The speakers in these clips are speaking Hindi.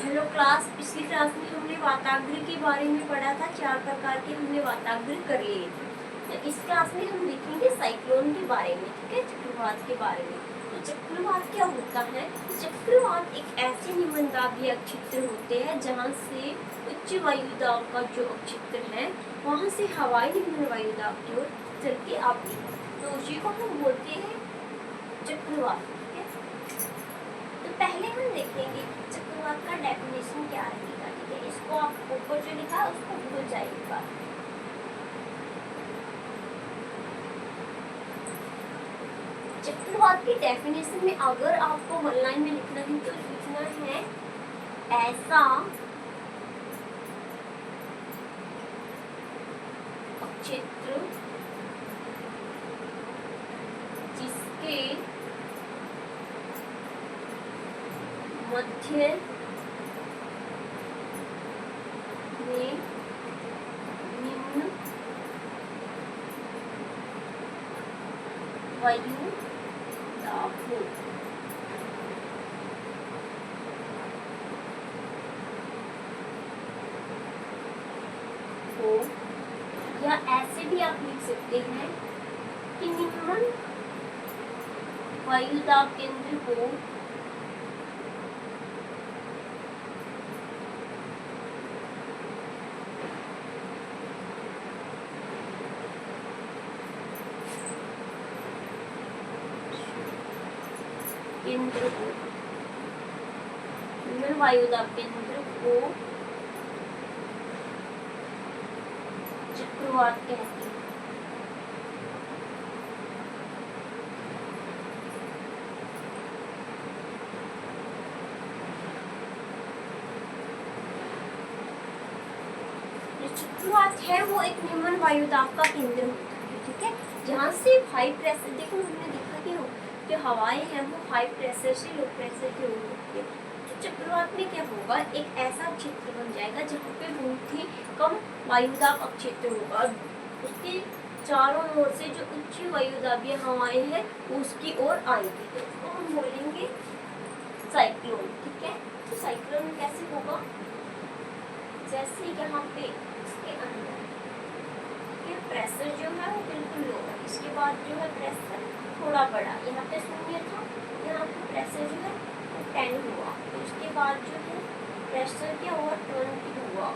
हेलो क्लास, पिछली क्लास में हमने वाताग्र के बारे में पढ़ा था। 4 प्रकार के हमने वाताग्र कर लिए थे। तो इस क्लास में हम देखेंगे साइक्लोन के बारे में, ठीक है, चक्रवात के बारे में। तो चक्रवात क्या होता है? चक्रवात एक ऐसे निम्नदाबीय क्षेत्र होते हैं जहाँ से उच्च वायुदाब का जो क्षेत्र है वहाँ से हवाएं निम्न वायुदाब की ओर चल के आती है, तो उसी को हम बोलते हैं चक्रवात। तो पहले हम देखेंगे चक्रवात का डेफिनेशन क्या रहेगा, ठीक है। इसको आप ऊपर जो लिखा है उसको भूल जाइएगा। चक्रवात की डेफिनेशन में अगर आपको वन लाइन में लिखना है तो लिखना है ऐसा क्षेत्र जिसके मध्य में निम्न वायु दाब हो, या ऐसे भी आप लिख सकते हैं कि निम्न वायु दाब केंद्र को केंद्र को निम्न वायुदाब केंद्र को चक्रवात कहते हैं। जो चक्रवात है वो एक निम्न वायुदाब का केंद्र होता है, ठीक है, जहाँ से हाई प्रेशर, देखो हमने देखा कि जो हवाएं हैं वो हाई प्रेशर से लो प्रेशर की ओर होती है। तो चक्रवात में क्या होगा, एक ऐसा क्षेत्र बन जाएगा जहाँ पे बहुत ही कम वायुदाब क्षेत्र होगा, उसके चारों ओर से जो उच्च वायुदाबीय हवाएं हैं उसकी ओर आएगी, तो उसको हम बोलेंगे साइक्लोन, ठीक है। तो साइक्लोन कैसे होगा, जैसे यहाँ पे इसके अंदर ये प्रेशर जो है वो बिल्कुल लो है, इसके बाद जो है प्रेशर थोड़ा बढ़ा, यहाँ पे 0 था, यहाँ पे प्रेशर जो है 10 हुआ, उसके बाद जो है प्रेशर क्या हुआ 20 हुआ,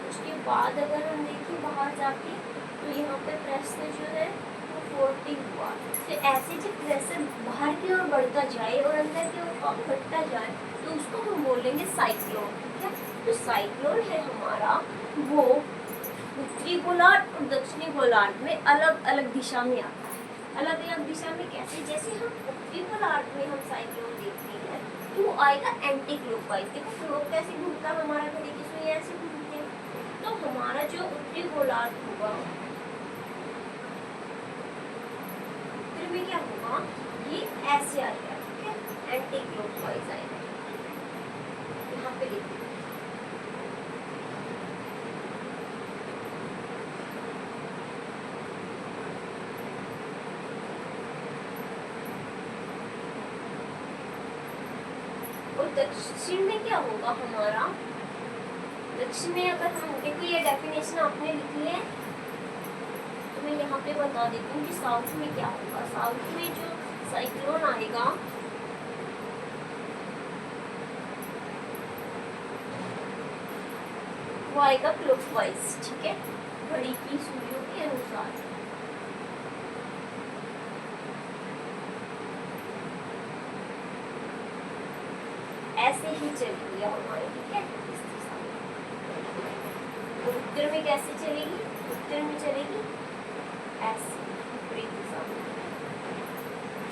उसके बाद अगर हम देखें बाहर जाके तो यहाँ पे प्रेशर जो है वो 40 हुआ। तो ऐसे जब प्रेशर बाहर की ओर बढ़ता जाए और अंदर की ओर घटता जाए तो उसको हम बोलेंगे साइक्लोन, ठीक है। तो साइक्लोन है हमारा वो उत्तरी गोलार्ध और दक्षिणी गोलार्ध में अलग अलग दिशा में आता है। अलग अलग दिशा में कैसे, जैसे हम उत्तरी गोलार्ध में हम साइक्लोन देखते हैं तो वो आएगा एंटी क्लॉकवाइज। देखो क्लॉक कैसे घूमता है हमारा घड़ी की सुई ऐसे घूमते हैं, तो हमारा जो उत्तरी गोलार्ध होगा उत्तर में क्या होगा, ये ऐसे आएगा, ठीक है, एंटी क्लॉकवाइज आएगा। यहाँ पे देखिए दक्षिण में क्या होगा हमारा, दक्षिण में अगर हम देखो ये डेफिनेशन आपने लिखी है तो मैं यहाँ पे बता देती हूँ कि साउथ में क्या होगा। साउथ में जो साइक्लोन आएगा वो आएगा क्लॉकवाइज, ठीक है, घड़ी की सुइयों के अनुसार। ऐसे ही चलेगी हमारी, ठीक है, इस दिशा में। उत्तर में कैसे चलेगी, उत्तर में चलेगी ऐसे विपरीत दिशा में।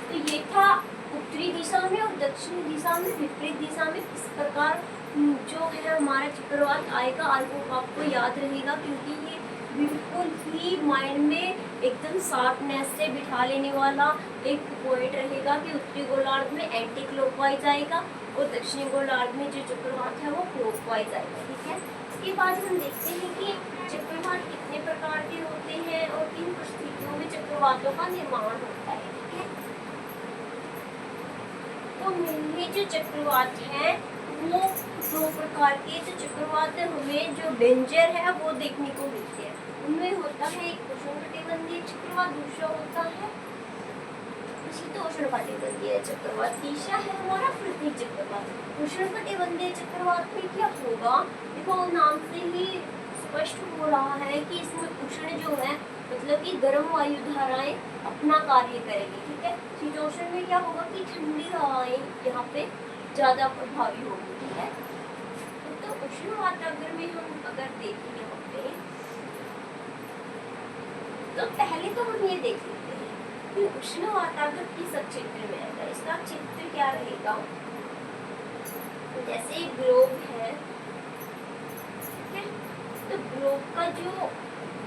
तो ये था उत्तरी दिशा में और दक्षिणी दिशा में, विपरीत दिशा में इस प्रकार जो है हमारा चक्रवात आएगा। आपको याद रहेगा क्योंकि ये बिल्कुल ही माइंड में एकदम शार्पनेस से बिठा लेने वाला एक पॉइंट रहेगा कि उत्तरी गोलार्ध में एंटी क्लॉकवाइज आएगा और दक्षिणी गोलार्ध में जो चक्रवात है वो क्लॉकवाइज आएगा, ठीक है। इसके बाद हम देखते हैं कि चक्रवात कितने प्रकार के होते हैं और किन परिस्थितियों में चक्रवातों का निर्माण होता है, ठीक है। तो मेनली जो चक्रवात है वो दो प्रकार के जो चक्रवात हमें जो डेंजर है वो देखने को मिलते हैं। उनमें होता है एक उष्णकटिबंधीय चक्रवात, दूसरा होता है उष्णकटिबंधीय चक्रवात, तीसरा है हमारा पृथ्वी चक्रवात। उष्णकटिबंधीय चक्रवात में क्या होगा, देखो नाम से ही स्पष्ट हो रहा है कि इसमें उष्ण जो है मतलब कि गर्म वायु धाराएं अपना कार्य करेगी, ठीक है। शीतोष्ण में क्या होगा कि ठंडी हवाएं यहाँ पे ज्यादा प्रभावी होगी, ठीक है। तो उष्ण वातावरण में हम अगर देखें यहाँ पे, तो पहले तो हम ये देख लेते हैं कि उष्ण वातावरण किस क्षेत्र में आएगा। इसका क्षेत्र क्या रहेगा, जैसे ग्लोब है, ठीक है। तो ग्लोब का जो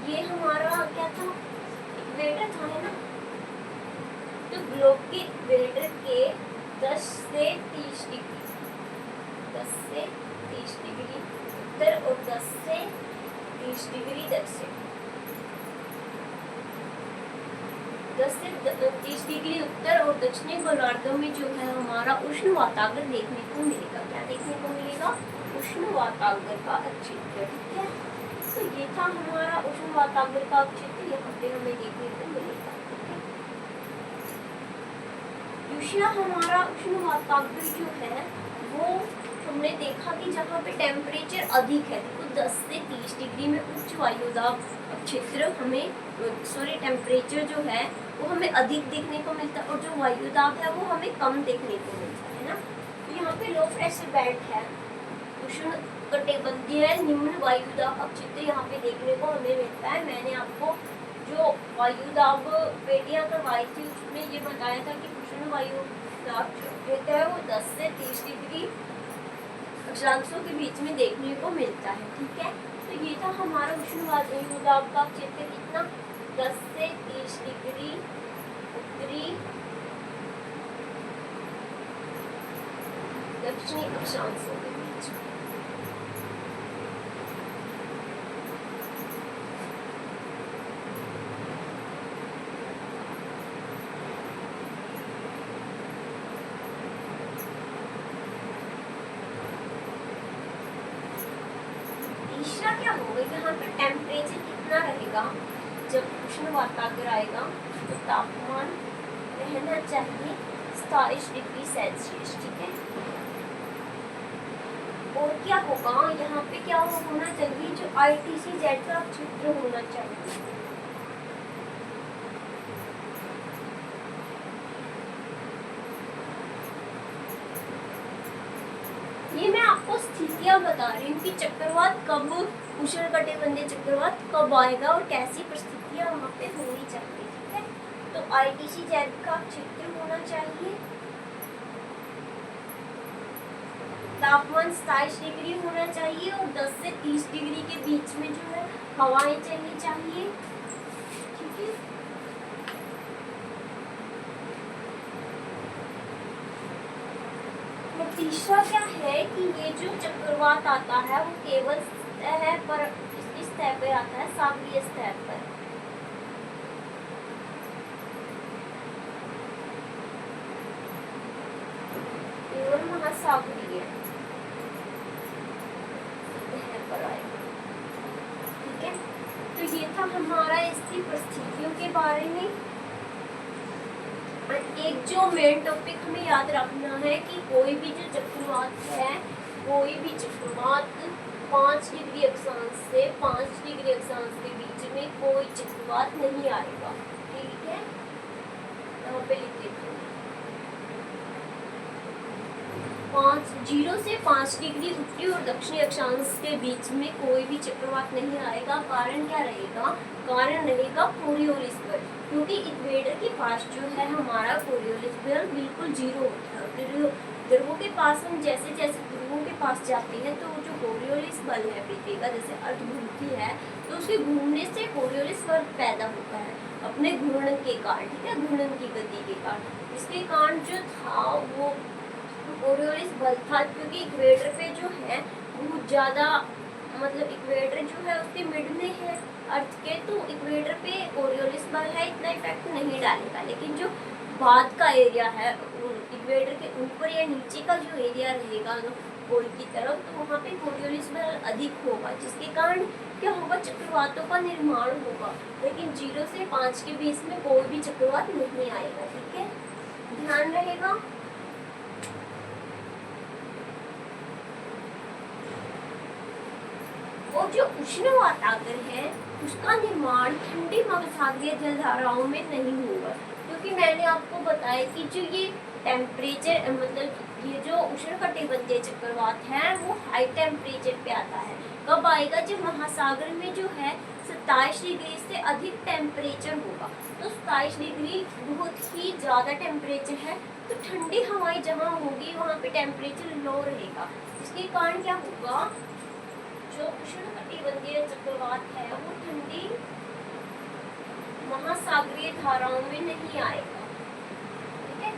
ये हमारा क्या था, इक्वेटर था, है ना। तो ग्लोब के इक्वेटर के 10 से 30 डिग्री, 10 से 30 डिग्री उत्तर और 10 से 30 डिग्री दक्षिण, 10 से 30 डिग्री उत्तर और दक्षिणी गोलार्धों में जो है हमारा उष्ण वातावरण देखने को मिलेगा। क्या देखने को मिलेगा, उष्ण वातावरण का क्षेत्र, ठीक है। तो ये था हमारा उष्ण वातावरण का क्षेत्र, यहाँ पे हमें देखने को मिलेगा। दूसरा हमारा उष्ण वातावरण जो है वो हमने देखा कि जहाँ पे टेम्परेचर अधिक है, देखो 10 से 30 डिग्री में उच्च वायुदाब क्षेत्र हमें टेम्परेचर जो है वो हमें अधिक देखने को मिलता है, और जो वायुदाब है वो हमें कम देखने को मिलता है ना। तो यहाँ पे लो प्रेशर बेल्ट है, उष्ण कटिबंधीय निम्न वायुदाब क्षेत्र यहाँ पे देखने को हमें मिलता है। मैंने आपको जो वायुदाब पेटियां करवाई थी उसमें ये बताया था कि उष्ण वायुदाब क्षेत्र है वो 10 से 30 डिग्री अक्षांशों के बीच में देखने को मिलता है, ठीक है। तो ये था हमारा उष्ण वायुदाब का क्षेत्र, कितना, 10 से 30 डिग्री उत्तरी दक्षिणी अक्षांशों के बीच में। तीसरा क्या होगा, यहाँ पर टेम्परेचर कितना रहेगा, जब उष्ण वातावरण आएगा तो तापमान रहना चाहिए 27 डिग्री सेल्सियस, ठीक है। और क्या होगा, यहाँ पे क्या होना चाहिए, जो ITC-Z का क्षेत्र होना चाहिए। ये मैं आपको स्थितियां बता रही हूँ कि चक्रवात कब, उष्णकटिबंधीय चक्रवात कब आएगा और कैसी परिस्थितियां वहाँ पे होनी चाहिए, ठीक है। तो ITC-Z का क्षेत्र होना चाहिए, तापमान 27 डिग्री होना चाहिए और 10 से 30 डिग्री के बीच में जो है हवाएं चलनी चाहिए, ठीक है। तीसरा क्या है कि ये जो चक्रवात आता है वो केवल सतह पर, इस सतह पे आता है, सागरीय सतह पर। केवल महासागरीय सतह पर आएगा, ठीक है। तो ये था हमारा इसकी परिस्थितियों के बारे में। एक जो मेन टॉपिक हमें याद रखना है कि कोई भी जो चक्रवात है, कोई भी चक्रवात 5 डिग्री अक्षांश से 5 डिग्री अक्षांश के बीच में कोई चक्रवात नहीं आएगा, ठीक है। यहाँ पे लिख देते हैं 0 से 5 डिग्री उत्तरी और दक्षिणी अक्षांश के बीच में कोई भी चक्रवात नहीं आएगा। कारण क्या रहेगा, कारण रहेगा कोरियोलिस बल, क्योंकि इक्वेटर के पास जो है हमारा कोरियोलिस बल बिल्कुल 0 होता है। ध्रुवों के पास हम जैसे जैसे ध्रुवों के पास जाते हैं तो जो कोरियोलिस बल है पृथ्वी का, जैसे अर्थ घूमती है तो उसके घूमने से कोरियोलिस बल पैदा होता है अपने घूर्णन के कारण, ठीक है, घूर्णन की गति के कारण। इसके कारण जो था वो कोरियोलिस बल था, क्योंकि इक्वेटर पे जो है बहुत ज़्यादा, मतलब इक्वेटर जो है उसके मिड में है अर्थ के, तो इक्वेटर पे कोरियोलिस बल है, इतना इफेक्ट नहीं डालेगा। लेकिन जो बाद का एरिया है इक्वेटर के ऊपर या नीचे का जो एरिया रहेगा पोल की तरफ, तो वहाँ पे कोरियोलिस बेल्ट अधिक होगा, जिसके कारण क्या होगा, चक्रवातों का निर्माण होगा। लेकिन 0 से 5 के बीच में कोई भी चक्रवात नहीं आएगा। ठीक है, ध्यान रहेगा। और जो उष्ण वातावरण है उसका निर्माण ठंडी महासागरीय जलधाराओं में नहीं होगा, क्योंकि मैंने आपको बताया कि जो ये टेम्परेचर मतलब ये जो उष्णकटिबंधीय चक्रवात है वो हाई टेम्परेचर पे आता है। कब आएगा, जब महासागर में जो है 27 डिग्री से अधिक टेम्परेचर होगा। तो 27 डिग्री बहुत ही ज़्यादा टेम्परेचर है, तो ठंडी हवाएं जहाँ होगी वहाँ पे टेम्परेचर लो रहेगा। इसके कारण क्या होगा, जो उष्णकटिबंधीय चक्रवात है वो ठंडी महासागरीय धाराओं में नहीं आएगा। ठीक है,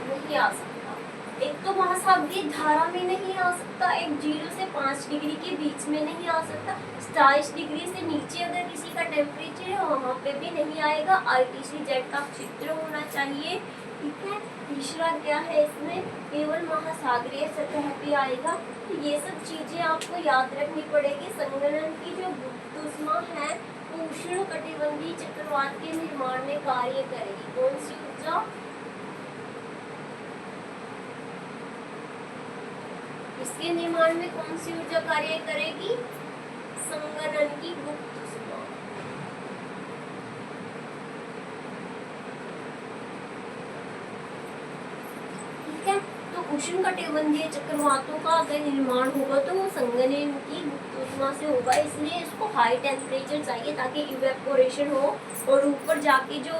नहीं आ सकता। एक तो महासागरीय धारा में नहीं आ सकता, एक 0 से 5 डिग्री के बीच में नहीं आ सकता, 27 डिग्री से नीचे अगर किसी का टेम्परेचर है वहाँ पे भी नहीं आएगा। ITC-Z का चित्र होना चाहिए। ठीक है, तीसरा क्या है, इसमें केवल महासागरीय सतह पे आएगा। तो ये सब चीजें आपको याद रखनी पड़ेगी। संगणन की जो गुप्त ऊष्मा है वो उष्णकटिबंधीय चक्रवात के निर्माण में कार्य करेगी। कौन सी ऊर्जा, इसके निर्माण में कौन सी ऊर्जा कार्य करेगी, संगणन की गुप्त ऊष्मा। ठीक है, तो उष्णकटिबंधीय चक्रवातों का अगर निर्माण होगा तो वो संगणन की गुप्त ऊष्मा से होगा, इसलिए इसको हाई टेम्परेचर चाहिए ताकि इवेपोरेशन हो और ऊपर जाके जो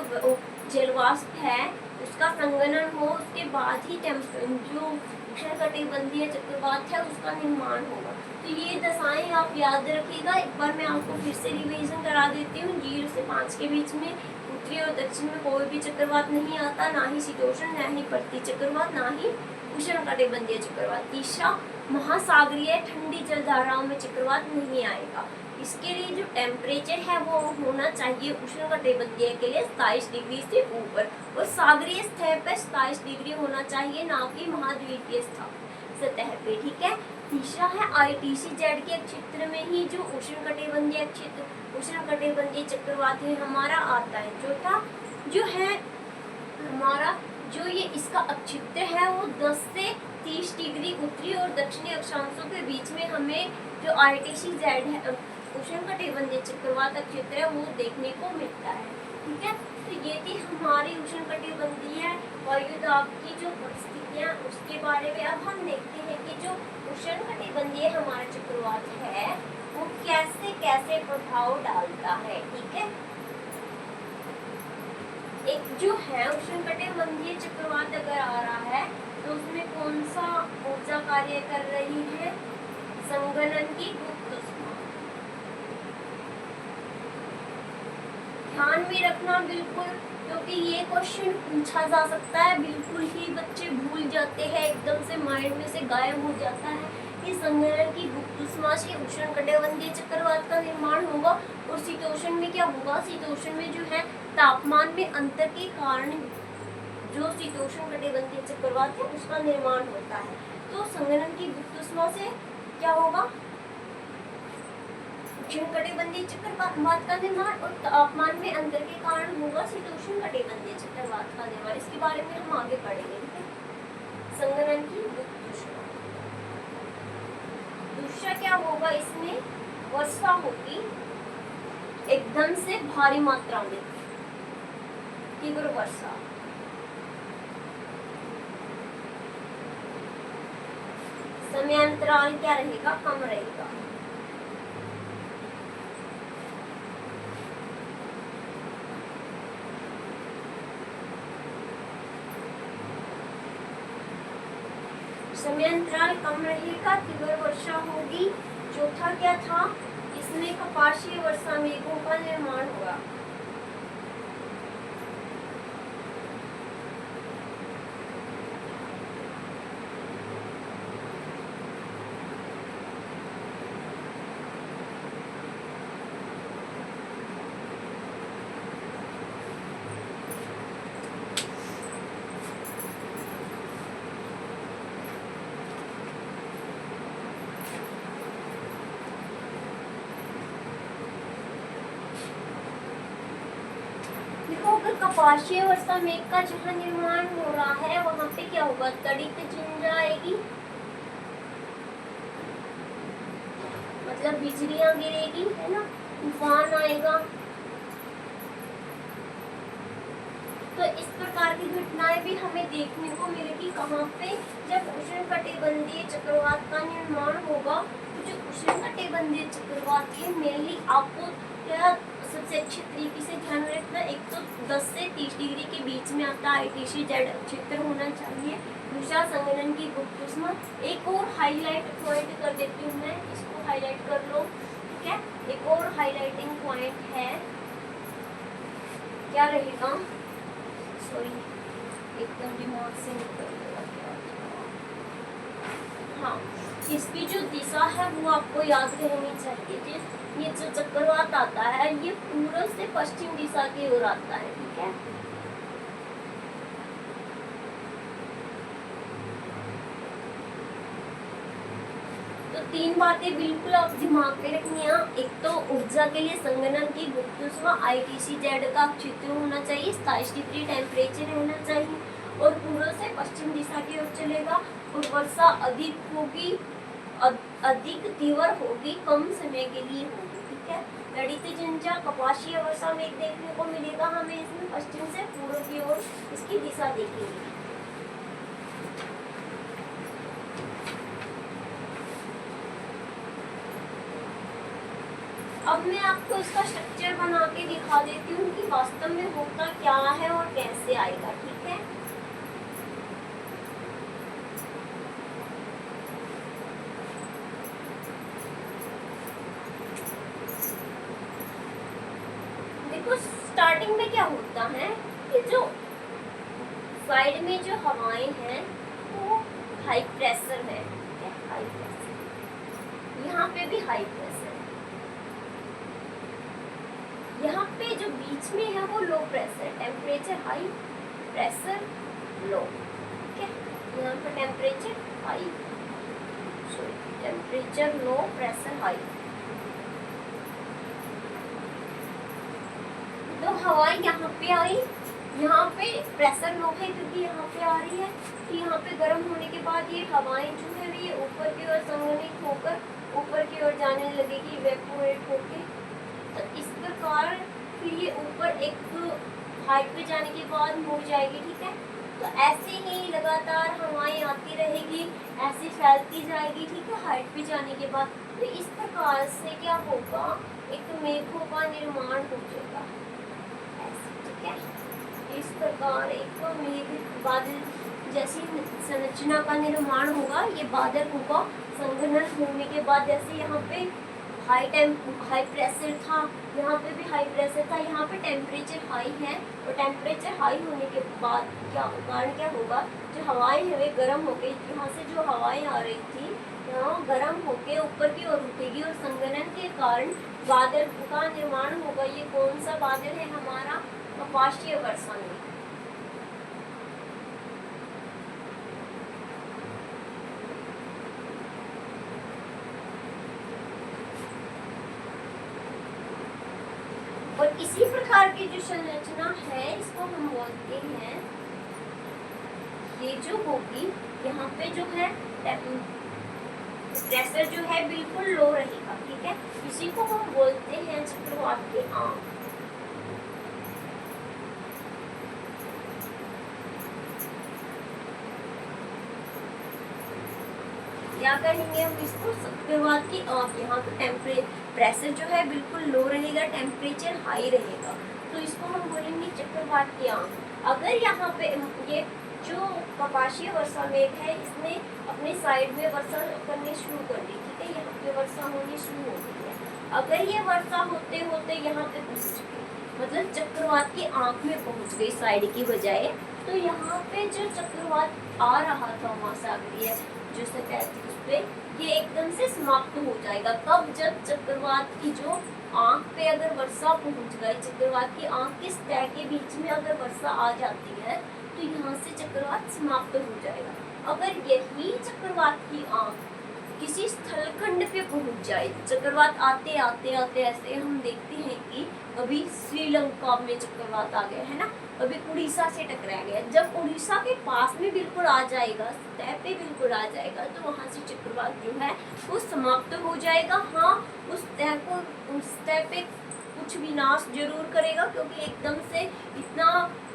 जलवाष्प है उसका संगणन हो, उसके बाद ही जो उष्णकटिबंधीय चक्रवात है उसका निर्माण होगा। तो ये दशाएं आप याद रखिएगा। एक बार मैं आपको फिर से रिवीजन करा देती हूँ। 0 से 5 के बीच में उत्तरी और दक्षिण में कोई भी चक्रवात नहीं आता, ना ही शीतोष्ण, ना ही प्रति चक्रवात, ना ही उष्णकटिबंधीय चक्रवात। तीसरा, महासागरीय ठंडी जलधाराओं में चक्रवात नहीं आएगा। इसके लिए जो टेम्परेचर है वो होना चाहिए उष्णकटिबंधीय के लिए 27 डिग्री से ऊपर, और सागरीय सतह पर 27 डिग्री होना चाहिए, ना कि महाद्वीपीय सतह पे। ठीक है, तीसरा है ITC-Z के क्षेत्र में ही जो उष्णकटिबंधीय क्षेत्र उष्णकटिबंधीय चक्रवात है हमारा आता है। चौथा जो है हमारा जो ये इसका अक्षेत्र है वो 10 से 30 डिग्री उत्तरी और दक्षिणी अक्षांशों के बीच में हमें जो ITC-Z है उष्णकटिबंधीय चक्रवात का क्षेत्र है वो देखने को मिलता है। ठीक है, तो ये थी हमारी उष्णकटिबंधीय वायुदाब की जो परिस्थितियाँ उसके बारे में। अब हम देखते हैं कि जो उष्णकटिबंधीय हमारा चक्रवात है वो कैसे कैसे प्रभाव डालता है। ठीक है, एक जो है उष्णकटिबंधीय चक्रवात अगर आ रहा है तो उसमें कौन सा ऊर्जा कार्य कर रही है, संगणन की गुप्त ऊष्मा। ध्यान में रखना बिल्कुल, क्योंकि ये क्वेश्चन पूछा जा सकता है। बिल्कुल ही बच्चे भूल जाते हैं, एकदम से माइंड में से गायब हो जाता है कि संगणन की गुप्त ऊष्मा से उष्णकटिबंधीय चक्रवात का निर्माण होगा। और शीतोष्ण में क्या होगा, शीतोष्ण में जो है तापमान में अंतर के कारण जो शीतोष्णकटिबंधीय चक्रवात है उसका निर्माण होता है। तो संगणन की गुप्त ऊष्मा से क्या होगा, उष्णकटिबंधीय चक्रवात का निर्माण, और तापमान में अंतर के कारण होगा शीतोष्णकटिबंधीय चक्रवात का निर्माण। इसके बारे में हम आगे पढ़ेंगे। संगणन की गुप्त ऊष्मा। दूसरा क्या होगा, इसमें वर्षा होगी एकदम से भारी मात्रा में, तीव्र वर्षा। समयांतराल क्या रहेगा, कम रहेगा। समयांतराल कम रहेगा, तीव्र वर्षा होगी। चौथा क्या था, इसमें कपाशीय वर्षा मेघों का निर्माण होगा। देखो अगर कपाशीय वर्षा मेघ का जहाँ निर्माण हो रहा है वहां पे क्या होगा, तड़ित झुंझा आएगी, मतलब बिजलियां गिरेगी, है ना, तूफान आएगा। तो इस प्रकार की घटनाएं भी हमें देखने को मिलेगी कहाँ पे, जब उष्णकटिबंधीय चक्रवात का निर्माण होगा। तो जो उष्णकटिबंधीय चक्रवात है मेनली आपको क्या सबसे अच्छे तरीके से ध्यान में रखना, एक तो 10 से 30 डिग्री के बीच में आता ITC Z क्षेत्र होना चाहिए। दूसरा संगणन की गुप्त ऊष्मा। एक और हाईलाइट पॉइंट कर देती हूँ मैं, इसको हाईलाइट कर लो, ठीक है। एक और हाईलाइटिंग पॉइंट है, क्या रहेगा, सॉरी एकदम दिमाग से निकल गया क्या। हाँ, इसकी जो दिशा है वो आपको याद रहनी चाहिए। ये जो चक्रवात आता है ये पूर्व से पश्चिम दिशा की ओर आता है, ठीक है। तो 3 बातें बिल्कुल आप दिमाग में रखनी है। एक तो ऊर्जा के लिए संगणन की गुप्त ऊष्मा ITC Z का क्षेत्र होना चाहिए, 27 डिग्री टेम्परेचर रहना चाहिए और पूर्व से पश्चिम दिशा की ओर चलेगा और वर्षा अधिक होगी, अधिक तीव्र होगी, कम समय के लिए होगी, ठीक है। तड़ित झुंझा कपाशीय वर्षा मेघ देखने को मिलेगा हमें, इसमें पश्चिम से पूर्व की ओर इसकी दिशा देखेंगे। अब मैं आपको इसका स्ट्रक्चर बना के दिखा देती हूँ कि वास्तव में होता क्या है और कैसे आएगा, ठीक है। देखो स्टार्टिंग में क्या होता है कि जो साइड में जो हवाएं हैं वो हाई प्रेशर है, ठीक है, हाई प्रेशर। यहाँ पे भी हाई प्रेशर, यहाँ पे जो बीच में है वो low pressure, temperature high, pressure low, ठीक है। यहाँ पर temperature high, sorry temperature low, pressure high. तो हवा यहाँ पे आई, यहाँ पे प्रेशर लो है क्योंकि यहाँ पे आ रही है, तो यहाँ पे गर्म होने के बाद ये हवाएं जो है ये ऊपर की ओर संघनित होकर ऊपर की ओर जाने लगेगी, इवेपोरेट होके। तो इस प्रकार फिर ये ऊपर एक हाइट पे जाने के बाद मुड़ जाएगी, ठीक है। तो ऐसे ही लगातार हवाएं आती रहेगी, ऐसे फैलती जाएगी, ठीक है, हाइट पे जाने के बाद। तो इस प्रकार से क्या होगा, एक मेघों का निर्माण हो जाएगा ऐसे, ठीक है। इस प्रकार एक मेघ बादल जैसी संरचना का निर्माण होगा, ये बादल होगा संघनन होने के बाद। जैसे यहाँ पे हाई प्रेशर था, यहाँ पे भी हाई प्रेशर था, यहाँ पे टेम्परेचर हाई है और टेम्परेचर हाई होने के बाद कारण क्या होगा, जो हवाएं है वे गर्म हो गई। यहाँ से जो हवाएं आ रही थी यहाँ गर्म होके ऊपर की ओर उठेगी और संघनन के कारण बादल का निर्माण होगा। ये कौन सा बादल है हमारा, कपाशीय वर्षा में। और इसी प्रकार की जो संरचना है इसको हम बोलते हैं, ये जो होगी यहाँ पे जो है प्रेशर जो है बिल्कुल लो रहेगा, ठीक है। इसी को हम बोलते हैं चक्रवात की आंख। क्या कहेंगे हम इसको, चक्रवात की आंख। यहाँ पे प्रेशर जो है बिल्कुल लो रहेगा, टेम्परेचर हाई रहेगा, तो इसको हम बोलेंगे चक्रवात की आंख। अगर यहाँ पे ये जो कपाशीय वर्षा मेघ है इसने अपने साइड में वर्षा करनी शुरू कर दी, ठीक है, यहाँ पे वर्षा होनी शुरू हो गई है। अगर ये वर्षा होते होते यहाँ पे पहुँच गई, मतलब चक्रवात की आंख में पहुँच गई साइड की बजाय, तो यहाँ पे जो चक्रवात आ रहा था महासागरीय जो सतह उस पे ये एकदम से समाप्त हो जाएगा। कब, जब चक्रवात की जो आंख पे अगर वर्षा पहुंच गई, चक्रवात की आंख की सतह के बीच में अगर वर्षा आ जाती है तो यहाँ से चक्रवात समाप्त हो जाएगा। अगर यही चक्रवात की आंख किसी स्थलखंड पे पहुंच जाए। चक्रवात आते आते आते ऐसे हम देखते हैं कि अभी श्रीलंका में चक्रवात आ गया है ना, अभी उड़ीसा से टकरा गया। जब उड़ीसा के पास में बिल्कुल आ जाएगा, सतह पे बिल्कुल आ जाएगा, तो वहां से चक्रवात जो है वो समाप्त हो जाएगा। हाँ, उस सतह पे कुछ विनाश जरूर करेगा, क्योंकि एकदम से इतना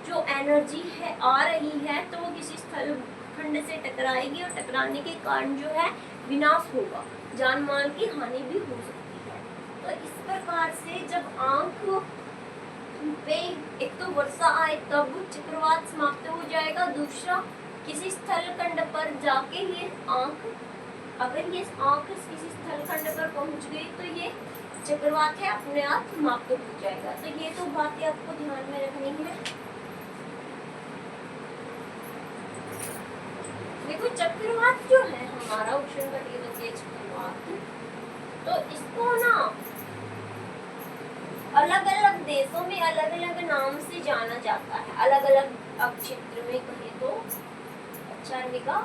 जो एनर्जी है आ रही है, तो वो किसी स्थल खंड से टकराएगी और टकराने के कारण जो है विनाश होगा, जान माल की हानि भी हो सकती है। तो इस प्रकार से जब आंख पे एक तो वर्षा आए तब चक्रवात समाप्त हो जाएगा, दूसरा किसी स्थल खंड पर जाके ये आंख, अगर ये आंख किसी स्थल खंड पर पहुंच गई तो ये चक्रवात है अपने आप समाप्त हो जाएगा। तो ये तो बातें आपको ध्यान में रखनी है। देखो चक्रवात जो है हमारा उष्णकटिबंधीय चक्रवात, तो इसको ना अलग अलग देशों में अलग अलग नाम से जाना जाता है। अलग अलग क्षेत्र में कहे तो अच्छा रहेगा,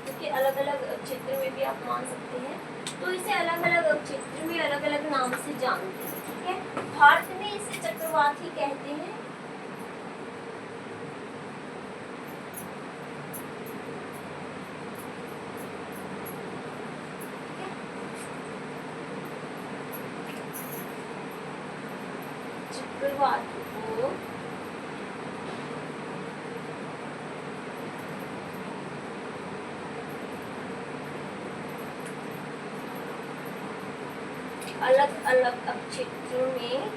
क्योंकि अलग अलग क्षेत्र में भी आप मान सकते हैं। तो इसे अलग अलग क्षेत्र में अलग अलग नाम से जानते हैं, ठीक है। भारत में इसे चक्रवात ही कहते हैं। चक्रवात को अलग अलग क्षेत्रों में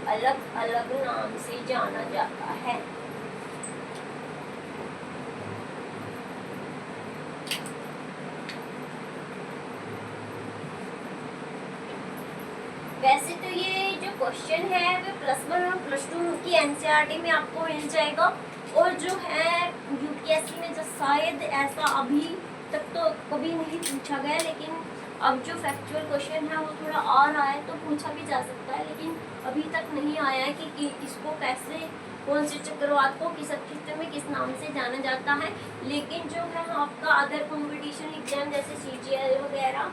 अलग अलग नाम से जाना जाता है। वैसे तो ये जो क्वेश्चन है वो +1 और +2 की एनसीईआरटी में आपको मिल जाएगा, और जो है यूपीएससी में जो शायद ऐसा अभी तक तो कभी नहीं पूछा गया, लेकिन अब जो फैक्चुअल क्वेश्चन है वो थोड़ा आ रहा है, तो पूछा भी जा सकता है, लेकिन अभी तक नहीं आया है कि इसको कैसे, कौन से चक्रवात को किस क्षेत्र में किस नाम से जाना जाता है। लेकिन जो है आपका अदर कंपटीशन एग्जाम जैसे सीजीएल वगैरह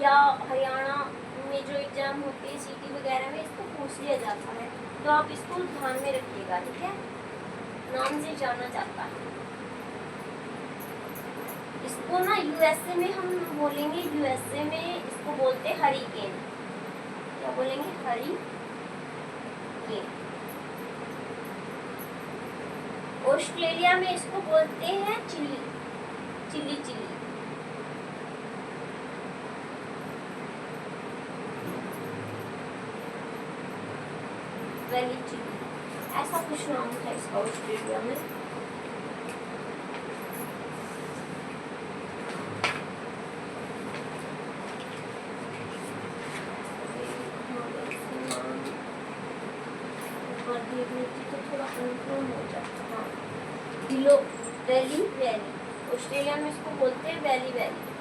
या हरियाणा में जो एग्जाम होते हैं सीटी वगैरह में, इसको पूछ लिया जाता है, तो आप इसको ध्यान में रखिएगा, ठीक है। नाम से जाना जाता है इसको ना, यूएसए में हम बोलेंगे, यूएसए में इसको बोलते हैं हरिकेन। क्या बोलेंगे? हरिकेन। ऑस्ट्रेलिया में इसको बोलते हैं Chile, Chile Chile. Valley Chile, ऐसा कुछ नाम था इसका ऑस्ट्रेलिया में। तो थोड़ा कंफ्यूज हो जाता है। हाँ, वैली वैली, ऑस्ट्रेलिया में इसको बोलते हैं वैली वैली।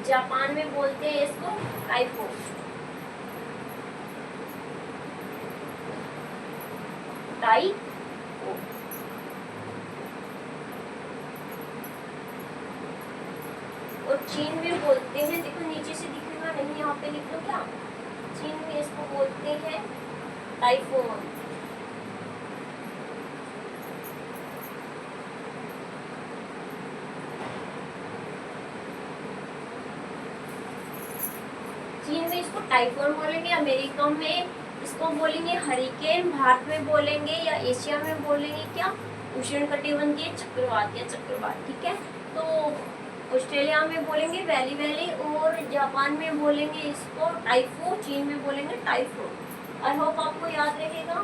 जापान में बोलते हैं इसको टाइफो। टाइफो। और चीन में बोलते हैं, देखो नीचे से दिखेगा नहीं, यहाँ पे लिख लो क्या, चीन में इसको बोलते हैं टाइफोन। चीन में इसको टाइफोन बोलेंगे, अमेरिका में इसको बोलेंगे हरिकेन, भारत में बोलेंगे या एशिया में बोलेंगे क्या, उष्णकटिबंधीय चक्रवात या चक्रवात, ठीक है। तो ऑस्ट्रेलिया में बोलेंगे वैली वैली, और जापान में बोलेंगे इसको टाइफो, चीन में बोलेंगे टाइफो। आई होप आपको याद रहेगा,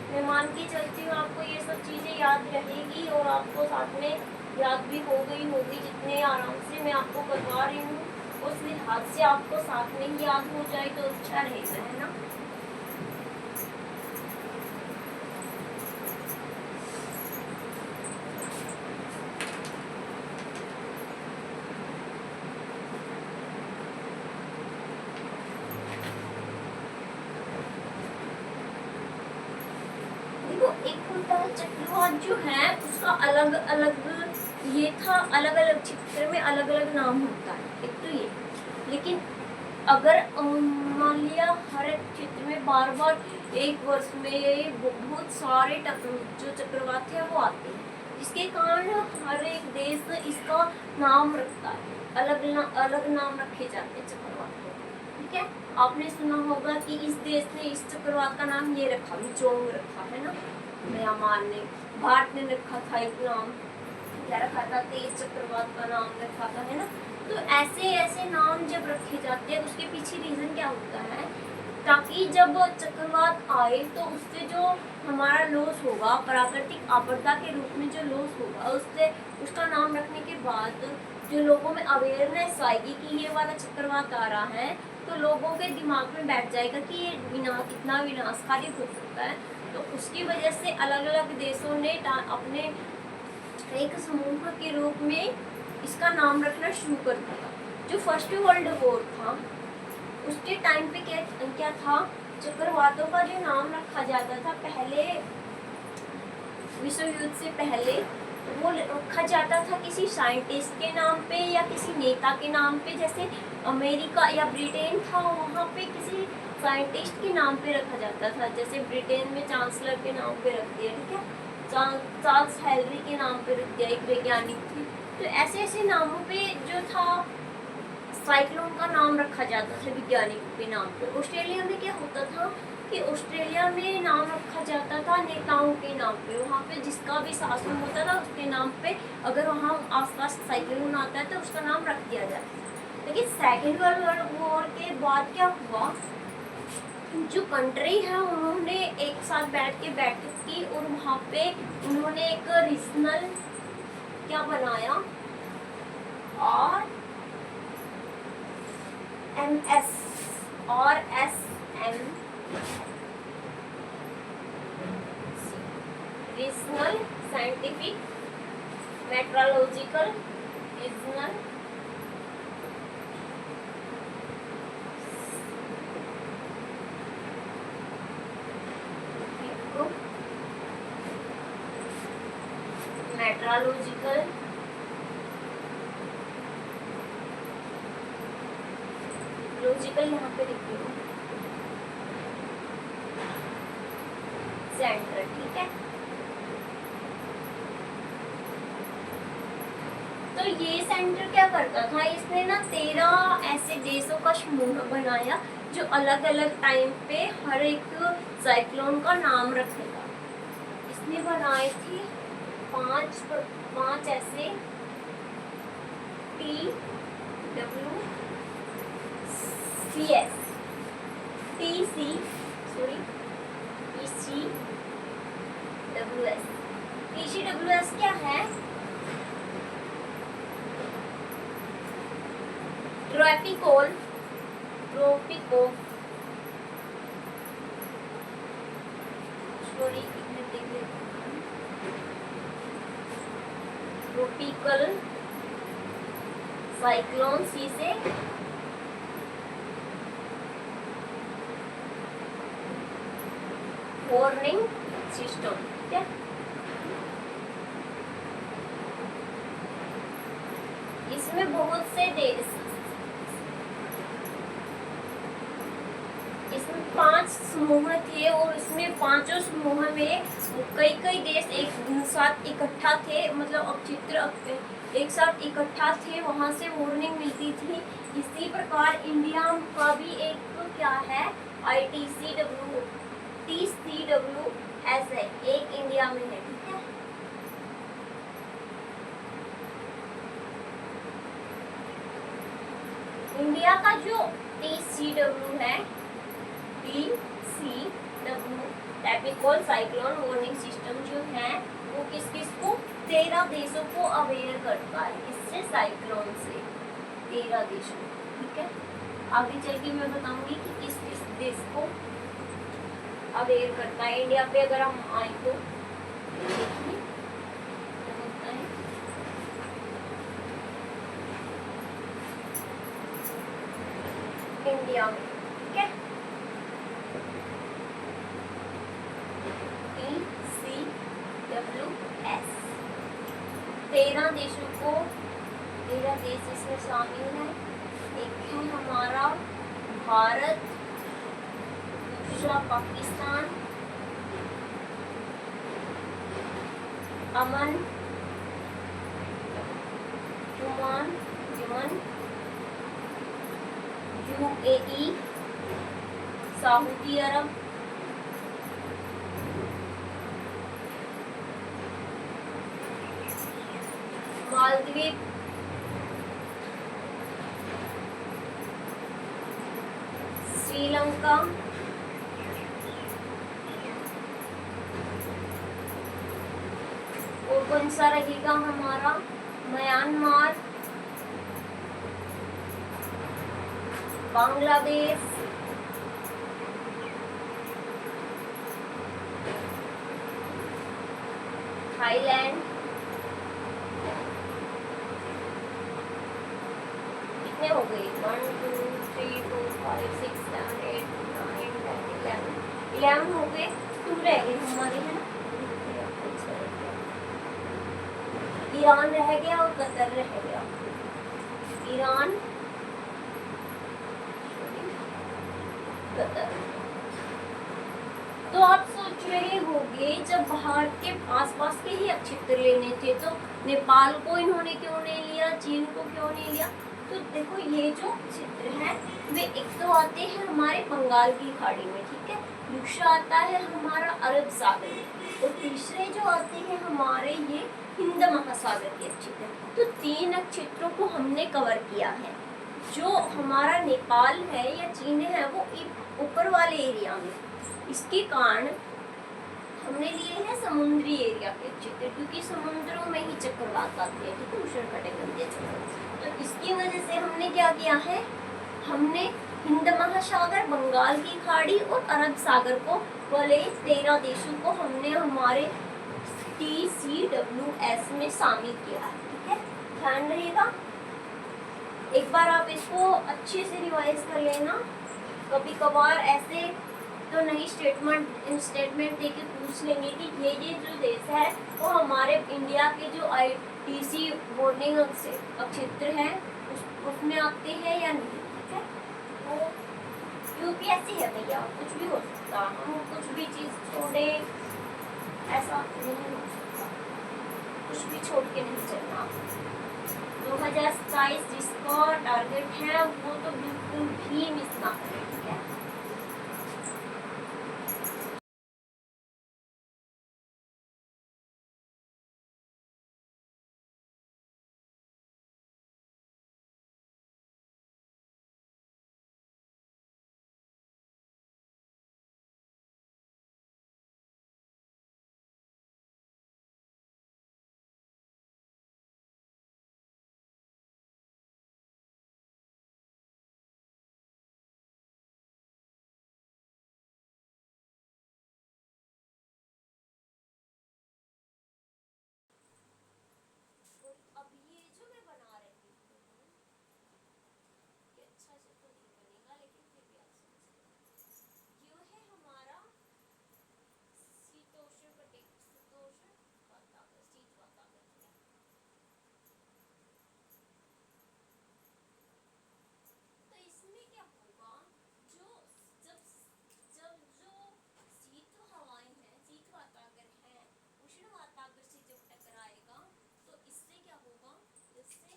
मैं मान के चलती हूँ आपको ये सब चीज़ें याद रहेगी, और आपको साथ में याद भी हो गई होगी, जितने आराम से मैं आपको करवा रही हूँ उस लिहाज से आपको साथ में ही याद हो जाए तो अच्छा रहेगा, है ना। देखो एक होता है चक्रवात जो है उसका अलग अलग ये था, अलग अलग क्षेत्र में अलग अलग नाम होता है, एक तो ये। लेकिन अगर मान लिया हर एक क्षेत्र में बार बार एक वर्ष में बहुत सारे जो चक्रवात है वो आते हैं, जिसके कारण हर एक देश इसका नाम रखता है, अलग नाम रखे जाते हैं चक्रवात को, ठीक है। आपने सुना होगा कि इस देश ने इस चक्रवात का नाम ये रखा, मिचोंग रखा है ना, म्यांमार ने, भारत ने रखा था एक नाम, क्या रखा था, तेज चक्रवात का नाम रखा था, है ना। तो ऐसे ऐसे नाम जब रखे जाते हैं उसके पीछे रीजन क्या होता है, ताकि जब चक्रवात आए तो उससे जो हमारा लॉस होगा, प्राकृतिक आपदा के रूप में जो लॉस होगा, उससे उसका नाम रखने के बाद जो लोगों में अवेयरनेस आएगी कि ये वाला चक्रवात आ रहा है, तो लोगों के दिमाग में बैठ जाएगा कि ये इतना विनाशकारी हो सकता है। तो उसकी वजह से अलग अलग देशों ने अपने एक समूह के रूप में इसका नाम रखना शुरू कर दिया। जो फर्स्ट वर्ल्ड वॉर था उसके टाइम पे क्या था, चक्रवातों का जो नाम रखा जाता था पहले विश्व युद्ध से पहले, वो रखा जाता था किसी साइंटिस्ट के नाम पे या किसी नेता के नाम पे। जैसे अमेरिका या ब्रिटेन था, वहाँ पे किसी साइंटिस्ट के नाम पे रखा जाता था, जैसे ब्रिटेन में चांसलर के नाम पे रख दिया, ठीक है, चार्ल्स हेनरी के नाम पे रख दिया, एक वैज्ञानिक थे। तो ऐसे ऐसे नामों पे जो था साइक्लोन का नाम रखा जाता था वैज्ञानिकों के नाम पे। ऑस्ट्रेलिया में क्या होता था कि ऑस्ट्रेलिया में नाम रखा जाता था नेताओं के नाम पे, वहाँ पे जिसका भी शासन होता था उसके नाम पे, अगर वहाँ आसपास साइक्लोन आता है तो उसका नाम रख दिया जाता था। लेकिन सेकेंड वर्ल्ड वॉर के बाद क्या हुआ, जो कंट्री है उन्होंने एक साथ बैठ के बैठक की और वहाँ पे उन्होंने एक रीजनल क्या बनाया, RSM regional scientific metrological regional metrological यहाँ पे लिखी हूँ सेंटर, ठीक है। तो ये सेंटर क्या करता था, इसने ना 13 ऐसे देशों का समूह बनाया जो अलग अलग टाइम पे हर एक साइक्लोन का नाम रखेगा। इसने बनाए थे पांच ऐसे TCWS क्या है, ट्रॉपिकल साइक्लोन, सी से वार्निंग सिस्टम, ठीक है। इसमें बहुत से देश, इसमें 5 समूह थे और इसमें पांचों समूह में कई देश एक साथ इकट्ठा थे, मतलब चित्र एक साथ इकट्ठा थे, वहां से वार्निंग मिलती थी। इसी प्रकार इंडिया का भी एक क्या है, TCWS है, एक इंडिया में है, ठीक है। इंडिया का जो TCW है, TCW tropical cyclone warning system जो है वो किस को 13 देशों को अवेयर करता है, इससे साइक्लोन से 13 देशों, ठीक है। आगे चल के मैं बताऊंगी कि किस किस देश को अवेयर करता है। इंडिया पे अगर हम आए तो देखिए क्या होता है, इंडिया में, ठीक है, TCWS CWS। 13 देशों को 13 देश इसमें शामिल हैं। एक है हमारा भारत, दूसरा पाकिस्तान, अमन, ओमान, यमन, UAE, सऊदी अरब, मालदीव, श्रीलंका, और कौन सा रहेगा हमारा म्यांमार, बांग्लादेश, थाईलैंड। कितने हो गए? 1 2 3 4 5 6 7 8 9 10 11 हो गए। 2 रह गए हमारे, है ना। ईरान रह गया और कतर रह गया। Iran, Qatar. तो आप सोच रहे होंगे जब भारत के आसपास के ही क्षेत्र लेने थे तो नेपाल को इन्होंने क्यों नहीं लिया, चीन को क्यों नहीं लिया? तो देखो ये जो क्षेत्र है वे एक तो आते हैं हमारे बंगाल की खाड़ी में, ठीक है, दूसरा आता है हमारा अरब सागर में, और तीसरे जो आते हैं हमारे ये हिंद महासागर के क्षेत्र। तो 3 क्षेत्रों को हमने कवर किया है। जो हमारा नेपाल है या चीन है वो ऊपर वाले एरिया में, इसके कारण हमने लिए हैं समुद्री एरिया के क्षेत्र, क्योंकि समुद्रों में ही चक्रवात आते हैं, ठीक है, उष्णकटिबंधीय चक्रवात। तो इसकी वजह से हमने क्या किया है, हमने हिंद महासागर, बंगाल की खाड़ी और अरब सागर को वाले 13 देशों को हमने हमारे TCWS में शामिल किया है, ठीक है, ध्यान रहेगा। एक बार आप इसको अच्छे से रिवाइज कर लेना। कभी कभार ऐसे तो नहीं स्टेटमेंट देके पूछ लेंगे कि ये जो देश है वो हमारे इंडिया के जो ITC बोर्डिंग क्षेत्र है उसमें आते हैं या नहीं, ठीक है। तो UPSC है भैया, कुछ भी हो सकता, हम कुछ भी चीज़ छोड़े ऐसा नहीं हो सकता, कुछ भी छोड़ के नहीं चलना। 2027 जिसका टारगेट है वो तो बिल्कुल भी मिस ना करें, ठीक है। अब ये जो मैं बना रही हूँ ये अच्छा से तो नहीं बनेगा, लेकिन फिर भी आप समझ ये है हमारा शीतोष्ण वातावरण, शीत वातावरण है। तो इसमें क्या होगा, जो जब जब जो शीत हवाएं हैं, शीत वातावरण है, उष्ण वातावरण से जब टकराएगा तो इससे क्या होगा, इससे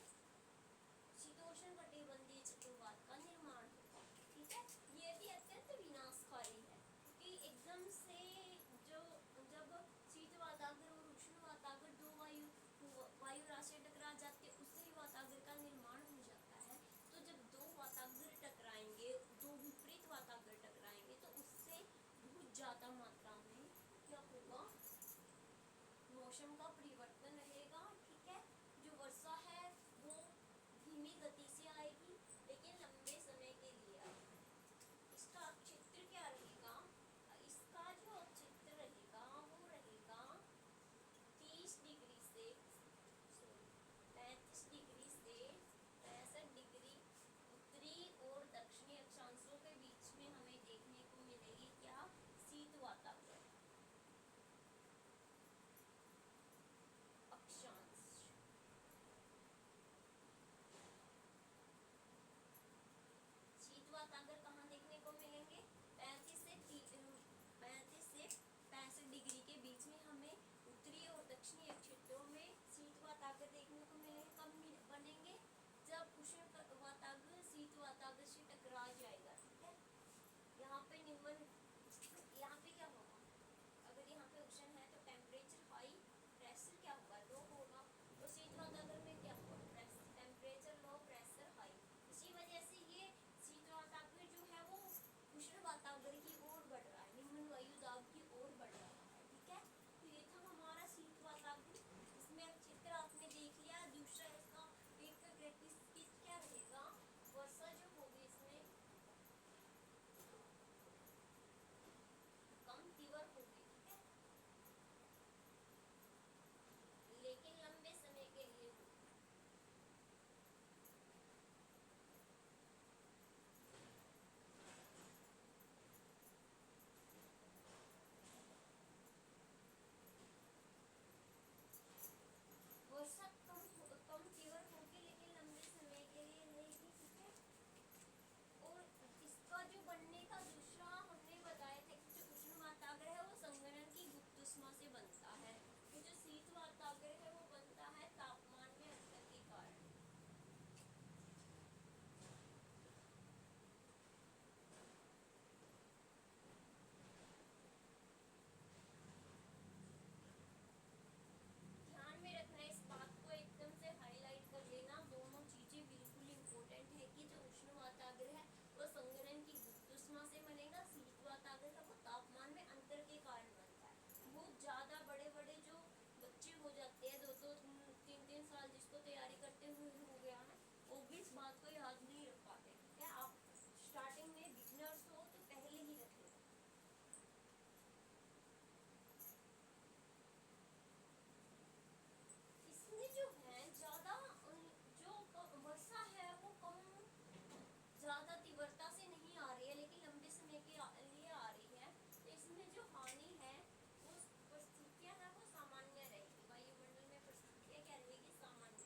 शीतोष्ण कटिबंधीय चक्रवात का निर्माण होगा, ठीक है। ये भी अत्यंत विनाशकारी है, क्योंकि एकदम से जो जब शीत वातावरण और उष्ण वातावरण दो वायु राशि टकरा जाती है उससे ही वातावरण का निर्माण हो जाता है। तो जब दो वातावरण टकराएंगे, दो विपरीत वातावरण टकराएंगे तो उससे बहुत ज्यादा मात्रा में क्या होगा, मौसम का परिवर्तन रहेगा, ठीक है। जो वर्षा है वो धीमी गति से आएगी लेकिन लंबे समय के लिए आएगी। इसका क्षेत्र क्या रहेगा, इसका जो क्षेत्र रहेगा वो रहेगा 30 डिग्री से 35 डिग्री से 65 डिग्री उत्तरी और दक्षिणी अक्षांशों के बीच में हमें देखने को मिलेगी क्या, शीत वातावरण। और दक्षिणी क्षेत्रों में शीत वातागर देखने को मिलेंगे। कब बनेंगे? जब उष्ण वातागर शीत वातागर से टकरा जाएगा, ठीक है। यहाँ पे निम्न, यहाँ पे क्या होगा? अगर यहाँ पे उष्ण है तो टेम्परेचर हाई, प्रेशर क्या होगा? लो होगा। तो शीत वातावरण में क्या होगा? Temperature low, pressure high. इसी वजह से ये शीत वातावरण जो है वो उष्ण वातावरण की ओर बढ़ रहा है, निम्न वायु दाब की ओर बढ़ रहा है, ठीक है। तो ये था हमारा शीत वातावरण। इसमें अब चित्र आपने देख लिया। दूसरा इसका एक कैरेक्टरिस्टिक क्या रहेगा? वर्षा जो होगी इसमें कम तीव्र होगी, ठीक है, लेकिन लंबे समय के लिए होगी। वर्षा कम तीव्र होगी लेकिन लंबे समय के लिए रहेगी, ठीक है। और इसका जो बनने का दूसरा हमने बताया था कि जो उष्ण वातावरण है वो संघनन की गुप्त ऊष्मा से बनता है। तो जो शीत वातावरण है वो बनता है तापमान में अंतर के कारण। ध्यान में रखना, इस बात को एकदम से हाईलाइट कर लेना। दोनों चीजें बिल्कुल इम्पोर्टेंट है कि जो उष्ण वातावरण है वो संघनन की गुप्त ऊष्मा से बनेगा। शीत वातावरण है वो तापमान में अंतर के कारण बनता है। बहुत ज्यादा बड़े बड़े जो बच्चे हो जाते हैं, 2-2 3-3 साल, जिसको तैयारी करते हुए हो गया है, वो भी इस बात को याद नहीं रख पाते, ठीक है। आप स्टार्टिंग में बिगिनर्स हो तो पहले ही रखें। इसमें जो है ज्यादा जो वर्षा है वो कम ज्यादा तीव्रता से नहीं आ रही है लेकिन लंबे समय के लिए आ रही है। तो इसमें जो हानि है वो परिस्थितियां है वो सामान्य रहेगी। वायुमंडल में परिस्थितियां क्या रहेगी? सामान्य।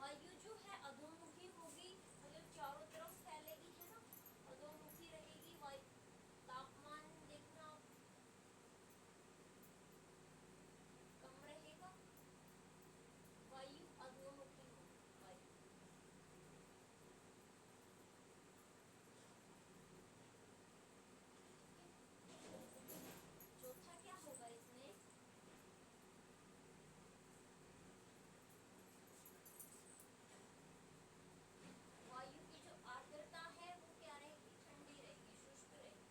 वायु जो है अधोमुखी होगी, मतलब चारों तरफ फैलेगी, है ना, अधोमुखी रहेगी। वायु तापमान देखना कम रहेगा, वायु अधोमुखी होगी, वायु। चौथा क्या होगा इसमें, वायु की जो आर्द्रता है वो क्या रहेगी, ठंडी रहेगी, शुष्क रहेगी।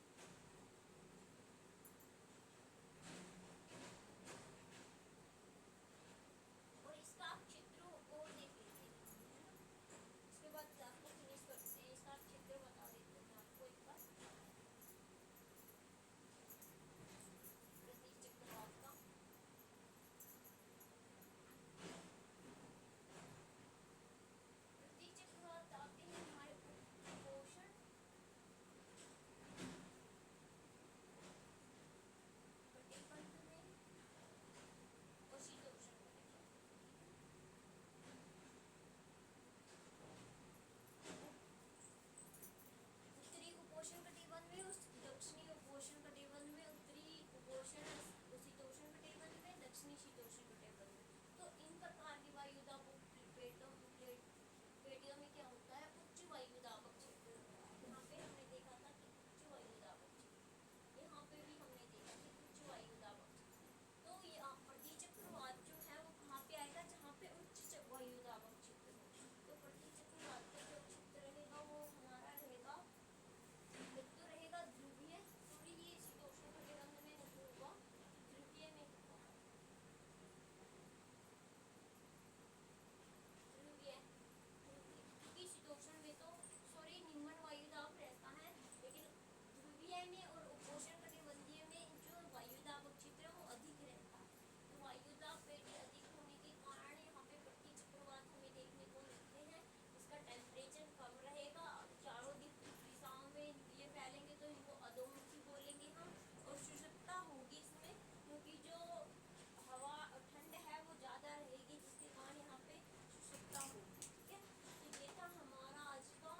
और इसका आप चित्र और देख लीजिए, है ना, इसके बाद आपको फिनिश करते हैं, इसका चित्र बता देते हैं आपको एक बार। प्रतीक चक्रवात का प्रतीक चक्रवात आते हैं हमारे उपोषण, कटिबंध में और शीतोष्ण में। उत्तरी उपोष्ण कटिबंध में, दक्षिणी उपोष्ण कटिबंध में, उत्तरी उपोष्ण शीतोष्ण कटिबंध में, दक्षिणी शीतोष्ण कटिबंध में। तो इन प्रकार की वायुदाब पेटियों में क्या होता है, उच्च वायुदाबक क्षेत्र होता है। यहाँ पे हमने देखा था कि उच्च वायुदाबक क्षेत्र, यहाँ पे भी हमने देखा कि उच्च वायुदाबक क्षेत्र। तो ये प्रतीक चक्रवात जो है वो कहाँ पे आएगा, जहाँ पे उच्च वायुदाबक क्षेत्र हो। तो प्रतीक चक्रवात का जो क्षेत्र रहेगा वो हमारा रहेगा, एक तो रहेगा ध्रुवीय, सॉरी ये शीतोष्ण कटिबंध में नहीं होगा, ध्रुवीय में होगा, ध्रुवीय, क्योंकि शीतोष्ण में तो सॉरी निम्न वायुदाब रहता है, लेकिन ध्रुवीय में और उपोष्ण कटिबंधीय में जो वायुदाब क्षेत्र है वो अधिक रहता है। तो वायुदाब पेटी अधिक होने के कारण यहाँ पे प्रतीक चक्रवात हमें देखने को मिलते हैं। इसका टेम्परेचर कम रहेगा, चारों दिशाओं में ये फैलेंगे तो इनको अधोमुखी बोलेंगे हम, और शुष्कता होगी इसमें, क्योंकि जो हवा ठंड है वो ज़्यादा रहेगी, जिसके कारण यहाँ पे शुष्कता होगी। ठीक है, तो ये था हमारा आज का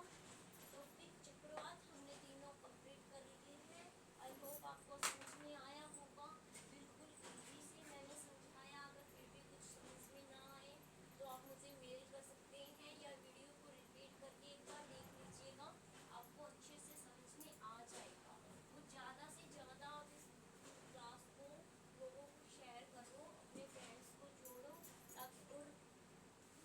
प्रतीक चक्रवात, हमने तीनों कंप्लीट कर लिए हैं। आई होप आपको समझ में आया होगा, बिल्कुल इजी से मैंने समझाया। अगर फिर भी कुछ समझ में ना आए तो आप मुझे मेल कर सकते हैं, या वीडियो को रिपीट करके एक बार देख लीजिएगा, आपको अच्छे से समझ में आ जाएगा। वो ज़्यादा से ज़्यादा इस क्लास को लोगों को शेयर करो, अपने फ्रेंड्स को जोड़ो, ताकि और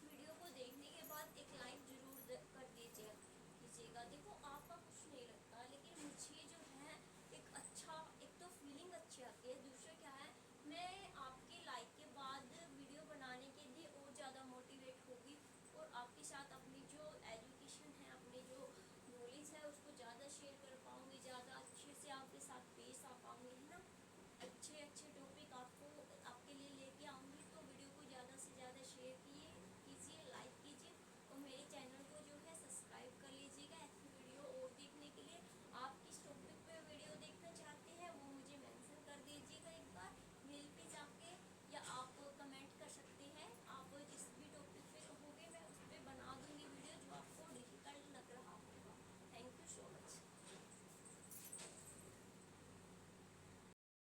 वीडियो को देखने के बाद एक लाइक जरूर कर कीजिएगा। देखो आपका कुछ नहीं लगता, लेकिन मुझे जो है एक अच्छा, एक तो फीलिंग अच्छी आती है, दूसरा क्या है, मैं आपके लाइक के बाद वीडियो बनाने के लिए और ज़्यादा मोटिवेट होगी, और आपके साथ अपनी जो एजुकेशन है, अपनी जो नॉलेज है उसको ज़्यादा शेयर कर पाऊँगी, ज़्यादा अच्छे से आपके साथ पेश आ पाऊँगी, है ना, अच्छे अच्छे